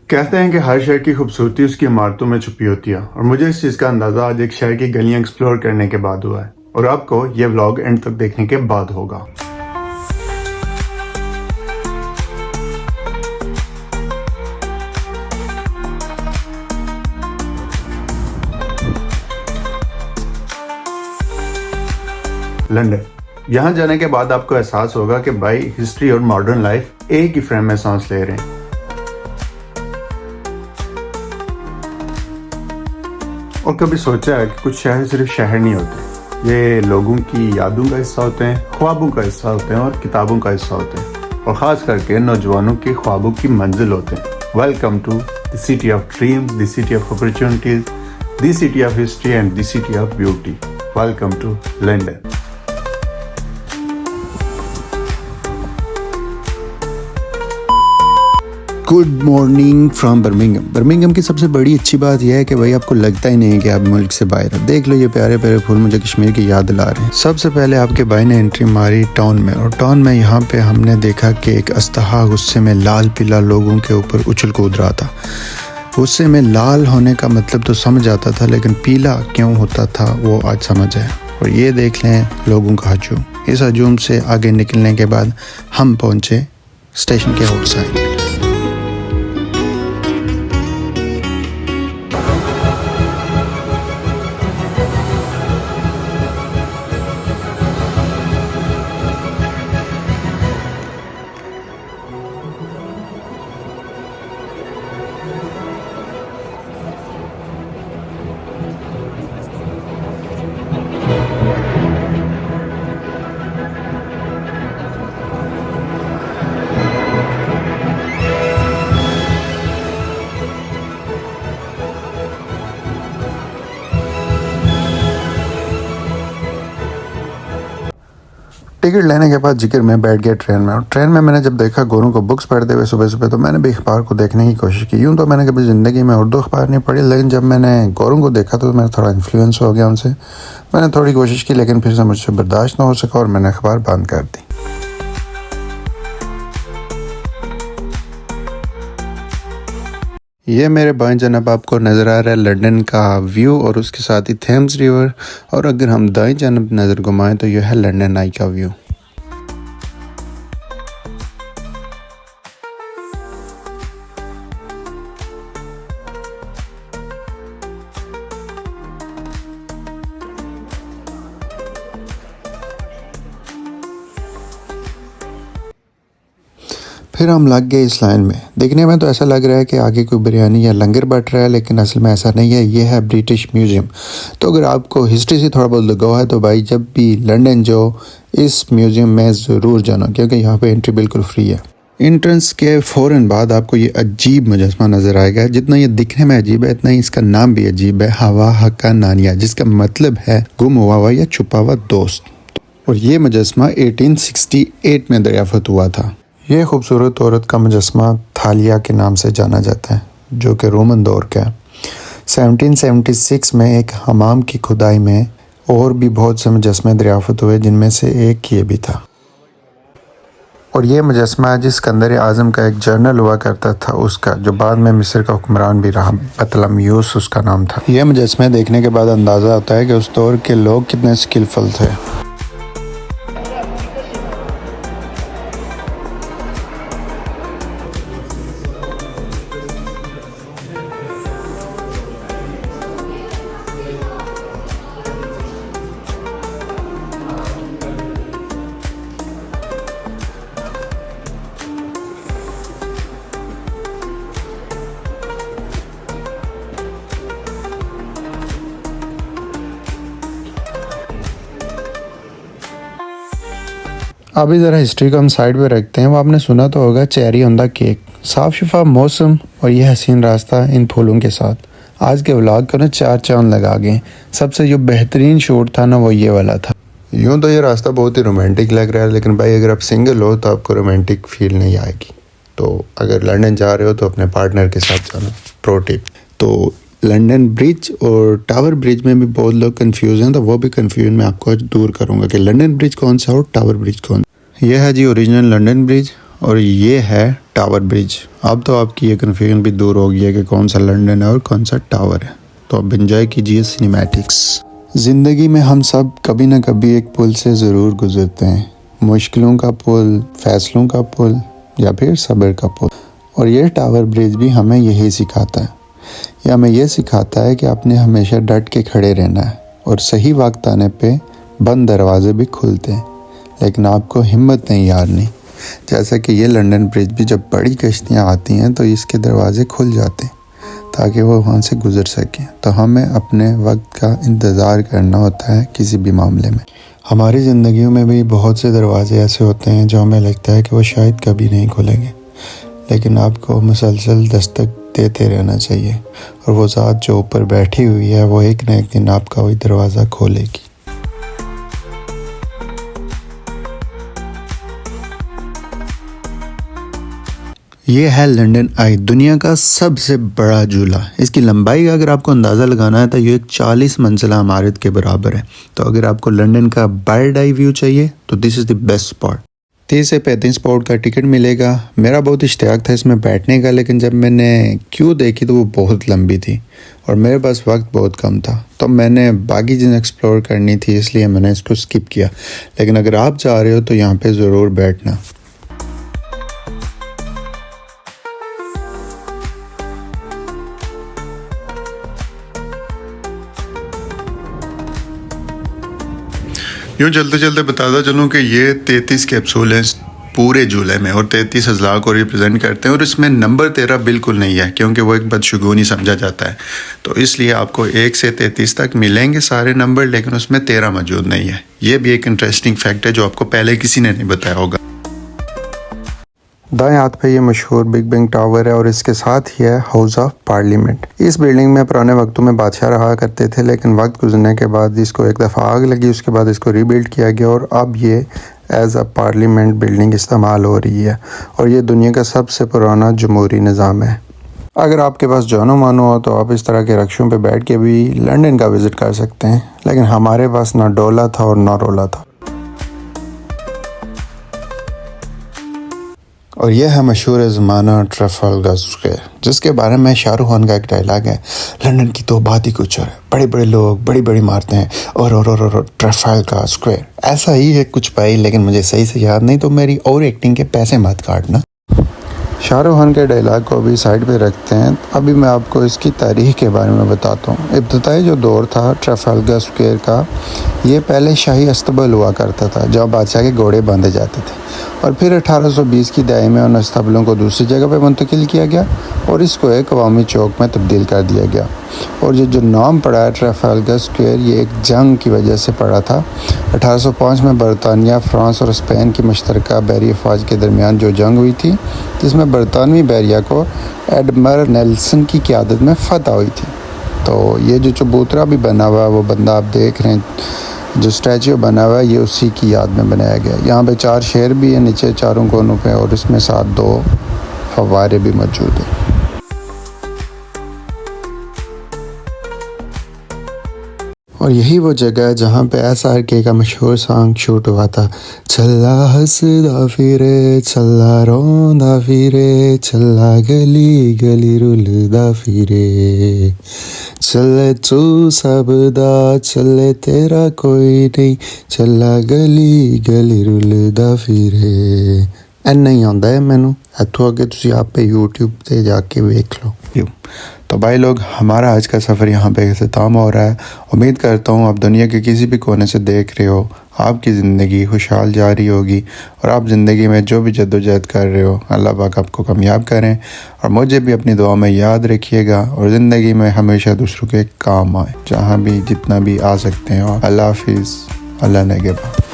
कहते हैं कि हर शहर की खूबसूरती उसकी इमारतों में छुपी होती है और मुझे इस चीज़ का अंदाज़ा आज एक शहर की गलियां एक्सप्लोर करने के बाद हुआ है और आपको ये व्लॉग एंड तक देखने के बाद होगा। लंदन यहाँ जाने के बाद आपको एहसास होगा कि भाई हिस्ट्री और मॉडर्न लाइफ एक ही फ्रेम में सांस ले रहे हैं। और कभी सोचा है कि कुछ शहर सिर्फ शहर नहीं होते, ये लोगों की यादों का हिस्सा होते हैं, ख्वाबों का हिस्सा होते हैं और किताबों का हिस्सा होते हैं और ख़ास करके नौजवानों के ख्वाबों की मंजिल होते हैं। Welcome to the city of dreams, the city of opportunities, the city of history and the city of beauty. Welcome to London. Good morning from Birmingham की सबसे बड़ी अच्छी बात यह है कि भाई आपको लगता ही नहीं है कि आप मुल्क से बाहर हो। देख लो ये प्यारे प्यारे फूल मुझे कश्मीर की याद दिला रहे हैं। सबसे पहले आपके भाई ने एंट्री मारी टाउन में और टाउन में यहाँ पे हमने देखा कि एक अस्तहा गुस्से में लाल पीला लोगों के ऊपर उछल कूद रहा था। गुस्से में लाल होने का मतलब तो समझ आता था, लेकिन पीला क्यों होता था वो आज समझ आया। और ये देख लें लोगों का हजूम। इस हजूम से आगे निकलने के बाद हम पहुँचे स्टेशन के आउटसाइड। टिकट लेने के बाद जिक्र में बैठ गया ट्रेन में और ट्रेन में मैंने जब देखा गोरों को बुक्स पढ़ते हुए सुबह सुबह, तो मैंने भी अखबार को देखने की कोशिश की। यूँ तो मैंने कभी ज़िंदगी में उर्दू अखबार नहीं पढ़ी, लेकिन जब मैंने गोरों को देखा तो मैं थोड़ा इन्फ्लुएंस हो गया उनसे। मैंने थोड़ी कोशिश की, लेकिन फिर से मुझसे बर्दाश्त ना हो सका और मैंने अखबार बंद कर दी। ये मेरे बाएं जानब आपको नज़र आ रहा है लंदन का व्यू और उसके साथ ही थेम्स रिवर, और अगर हम दाएं जानब नज़र घुमाएं तो यह है लंदन आई का व्यू। फिर हम लग गए इस लाइन में। देखने में तो ऐसा लग रहा है कि आगे कोई बिरयानी या लंगर बट रहा है, लेकिन असल में ऐसा नहीं है। ये है ब्रिटिश म्यूज़ियम। तो अगर आपको हिस्ट्री से थोड़ा बहुत लगाव है तो भाई जब भी लंदन जाओ इस म्यूज़ियम में ज़रूर जाना, क्योंकि यहाँ पे एंट्री बिल्कुल फ्री है। एंट्रेंस के फ़ौरन बाद आपको ये अजीब मुजस्मा नज़र आएगा। जितना ये दिखने में अजीब है इतना ही इसका नाम भी अजीब है, हवा हक्का नानिया, जिसका मतलब है गुम हुआ या छुपा हुआ दोस्त। और ये मुजस्मा 1868 में दरियाफ़त हुआ था। ये खूबसूरत औरत का मुजस्मा थालिया के नाम से जाना जाता है, जो कि रोमन दौर का है। 1776 में एक हमाम की खुदाई में और भी बहुत से मुजस्मे दरियाफ़त हुए, जिनमें से एक ये भी था। और ये मुजस्मा जिसकंदर आज़म का एक जर्नल हुआ करता था उसका, जो बाद में मिस्र का हुक्मरान भी रहा, बतलमयूस उसका नाम था। यह मुजस्मे देखने के बाद अंदाज़ा आता है कि उस दौर के लोग कितने स्किलफुल थे। अभी ज़रा हिस्ट्री को हम साइड पे रखते हैं। वो आपने सुना तो होगा चेरी ऑन द केक। साफ़ शफाफ मौसम और ये हसीन रास्ता इन फूलों के साथ आज के व्लॉग को ना 4 चांद लगा गए। सबसे जो बेहतरीन शूट था ना वो ये वाला था। यूँ तो ये रास्ता बहुत ही रोमांटिक लग रहा है, लेकिन भाई अगर आप सिंगल हो तो आपको रोमांटिक फील नहीं आएगी। तो अगर लंदन जा रहे हो तो अपने पार्टनर के साथ जाना, प्रो टिप। तो लंदन ब्रिज और टावर ब्रिज में भी बहुत लोग कंफ्यूज हैं, तो वो भी कंफ्यूजन मैं आपको आज दूर करूंगा कि लंदन ब्रिज कौन सा और टावर ब्रिज कौन सा। यह है जी ओरिजिनल लंदन ब्रिज और ये है टावर ब्रिज। अब तो आपकी ये कन्फ्यूजन भी दूर हो गई है कि कौन सा लंदन है और कौन सा टावर है। तो अब एंजॉय कीजिए सिनेमैटिक्स। ज़िंदगी में हम सब कभी ना कभी एक पुल से ज़रूर गुजरते हैं, मुश्किलों का पुल, फैसलों का पुल या फिर सब्र का पुल। और ये टावर ब्रिज भी हमें यही सिखाता है। ये हमें यह सिखाता है कि आपने हमेशा डट के खड़े रहना है और सही वक्त आने पे बंद दरवाजे भी खुलते हैं, लेकिन आपको हिम्मत नहीं हारनी। जैसा कि ये लंदन ब्रिज भी जब बड़ी कश्तियाँ आती हैं तो इसके दरवाजे खुल जाते हैं ताकि वो वहाँ से गुजर सकें। तो हमें अपने वक्त का इंतज़ार करना होता है किसी भी मामले में। हमारी ज़िंदगियों में भी बहुत से दरवाजे ऐसे होते हैं जो हमें लगता है कि वो शायद कभी नहीं खुलेंगे, लेकिन आपको मुसलसल दस्तक देते रहना चाहिए और वो ज़ात जो ऊपर बैठी हुई है वो एक न एक दिन आपका वही दरवाज़ा खोलेगी। ये है लंदन आई, दुनिया का सबसे बड़ा झूला। इसकी लंबाई का अगर आपको अंदाज़ा लगाना है तो ये एक 40 मंजिला इमारत के बराबर है। तो अगर आपको लंदन का बर्ड आई व्यू चाहिए तो this is the best spot. 30 से 35 पाउंड का टिकट मिलेगा। मेरा बहुत इश्तियाक था इसमें बैठने का, लेकिन जब मैंने क्यू देखी तो वो बहुत लंबी थी और मेरे पास वक्त बहुत कम था, तो मैंने बाकी चीज़ें एक्सप्लोर करनी थी, इसलिए मैंने इसको स्किप किया। लेकिन अगर आप जा रहे हो तो यहाँ पे ज़रूर बैठना। यूँ चलते चलते बताता चलूँ कि ये 33 कैप्सूल हैं पूरे झूले में और 33,000 को रिप्रेजेंट करते हैं। और इसमें नंबर 13 बिल्कुल नहीं है क्योंकि वो एक बदशगुनी समझा जाता है। तो इसलिए आपको 1 से 33 तक मिलेंगे सारे नंबर, लेकिन उसमें 13 मौजूद नहीं है। ये भी एक इंटरेस्टिंग फैक्ट है जो आपको पहले किसी ने नहीं बताया होगा। दाएं हाथ पे ये मशहूर बिग बैंग टावर है और इसके साथ ही है हाउस ऑफ पार्लियामेंट। इस बिल्डिंग में पुराने वक्तों में बादशाह रहा करते थे, लेकिन वक्त गुजरने के बाद इसको एक दफ़ा आग लगी, उसके बाद इसको रीबिल्ड किया गया और अब ये एज अ पार्लियामेंट बिल्डिंग इस्तेमाल हो रही है। और ये दुनिया का सबसे पुराना जमहूरी निज़ाम है। अगर आपके पास जानो मानो हो तो आप इस तरह के रक्शों पे बैठ के भी लंदन का विज़िट कर सकते हैं, लेकिन हमारे पास ना डोला था और ना रोला था। और यह है मशहूर ज़माना ट्रफालगर स्क्वायर, जिसके बारे में शाहरुख खान का एक डायलॉग है, लंदन की तो बात ही कुछ और है, बड़े बड़े लोग, बड़ी बड़ी इमारतें और ट्रफालगर स्क्वायर। ऐसा ही है कुछ भाई, लेकिन मुझे सही से याद नहीं, तो मेरी और एक्टिंग के पैसे मत काटना। शाहरुख खान के डायलॉग को अभी साइड पे रखते हैं, अभी मैं आपको इसकी तारीख के बारे में बताता हूँ। इब्तदाई जो दौर था ट्रफालगर स्क्वायर का, ये पहले शाही अस्तबल हुआ करता था जहाँ बादशाह के घोड़े बांधे जाते थे, और फिर 1820 की दहाई में उन अस्तबलों को दूसरी जगह पर मुंतकिल किया गया और इसको एक अवामी चौक में तब्दील कर दिया गया। और ये जो नाम पड़ा है ट्रफालगर स्क्वायर, ये एक जंग की वजह से पड़ा था। 1805 में बरतानिया, फ्रांस और स्पेन की मुश्तरका बहरी अफवाज के दरमियान जो जंग हुई थी, जिसमें बरतानवी बहरिया को एडमिरल नेल्सन की क़यादत में फतह हुई थी। तो ये जो चबूतरा भी बना हुआ है, वो बंदा आप देख रहे हैं, जो स्टैचू बना हुआ है, ये उसी की याद में बनाया गया। यहाँ पे 4 शेर भी है नीचे चारों कोनों पे, और इसमें साथ 2 फव्वारे भी मौजूद हैं। और यही वो जगह है जहाँ पे SRK का मशहूर सॉन्ग शूट हुआ था, चला हंसदा फिरे, चला रोंदा फिरे, चला गली गली रुलदा फिरे, चले तू सबदा, चले तेरा कोई नहीं, चला गली गली रुलदा फिरे। इन्ना ही आंदा है मैनू, इत्थों अगे तुसी आपे यूट्यूब पे जाके देख लो। तो भाई लोग, हमारा आज का सफ़र यहाँ पे इख्तिताम हो रहा है। उम्मीद करता हूँ आप दुनिया के किसी भी कोने से देख रहे हो, आपकी ज़िंदगी खुशहाल जारी होगी और आप ज़िंदगी में जो भी जद्दोजहद कर रहे हो, अल्लाह पाक आपको कामयाब करें। और मुझे भी अपनी दुआ में याद रखिएगा और ज़िंदगी में हमेशा दूसरों के काम आए, जहाँ भी जितना भी आ सकते हैं। अल्लाह हाफिज़, अल्लाह नेगेबान।